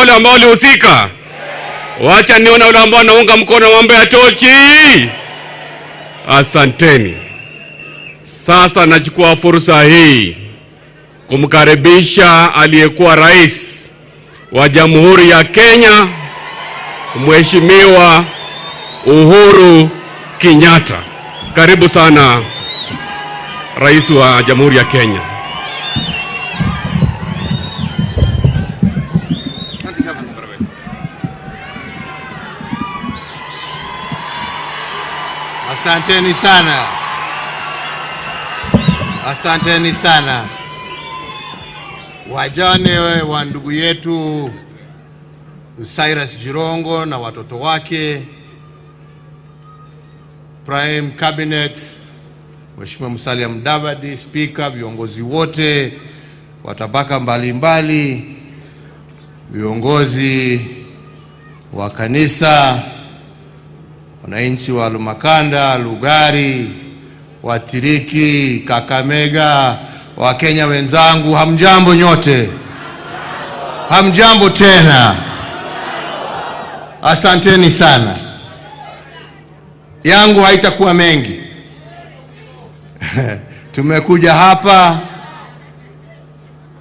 wale ambao walihusika? Wacha nione wale ambao wanaunga mkono mambo ya tochi. Asanteni. Sasa nachukua fursa hii kumkaribisha aliyekuwa rais wa Jamhuri ya Kenya, Mheshimiwa Uhuru Kenyatta. Karibu sana Rais wa Jamhuri ya Kenya. Asanteni sana. Asanteni sana. Wajane wa ndugu yetu Cyrus Jirongo na watoto wake, Prime Cabinet, Mheshimiwa Musalia Mudavadi, Speaker, viongozi wote wa tabaka mbalimbali, viongozi wa kanisa, wananchi wa Lumakanda, Lugari, Watiriki, Kakamega, Wakenya wenzangu, hamjambo nyote? Hamjambo tena? Asanteni sana. Yangu haitakuwa mengi. Tumekuja hapa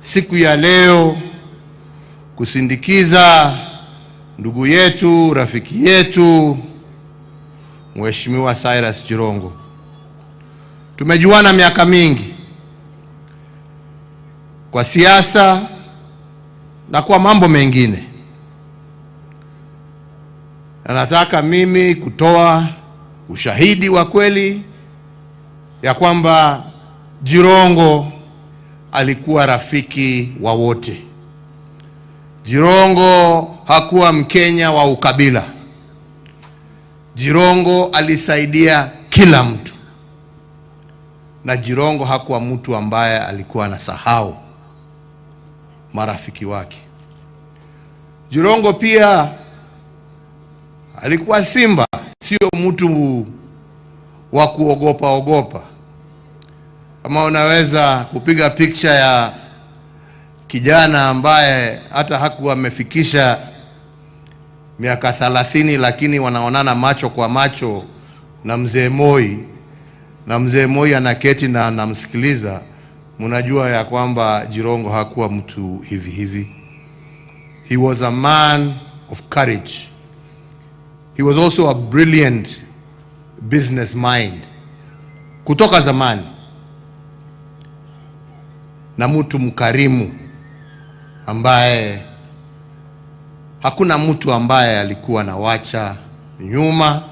siku ya leo kusindikiza ndugu yetu, rafiki yetu, Mheshimiwa Cyrus Jirongo. Tumejuana miaka mingi kwa siasa na kwa mambo mengine. Na nataka mimi kutoa ushahidi wa kweli ya kwamba Jirongo alikuwa rafiki wa wote. Jirongo hakuwa Mkenya wa ukabila. Jirongo alisaidia kila mtu. Na Jirongo hakuwa mtu ambaye alikuwa anasahau marafiki wake. Jirongo pia alikuwa simba, sio mtu wa kuogopa. Kama unaweza kupiga picha ya kijana ambaye hata hakuwa amefikisha miaka 30 lakini wanaonana macho kwa macho na Mzee Moi, na Mzee Moi anaketi na anamsikiliza, mnajua ya kwamba Jirongo hakuwa mtu hivi. He was a man of courage. He was also a brilliant business mind kutoka zamani, na mtu mkarimu ambaye hakuna mtu ambaye alikuwa anawacha nyuma.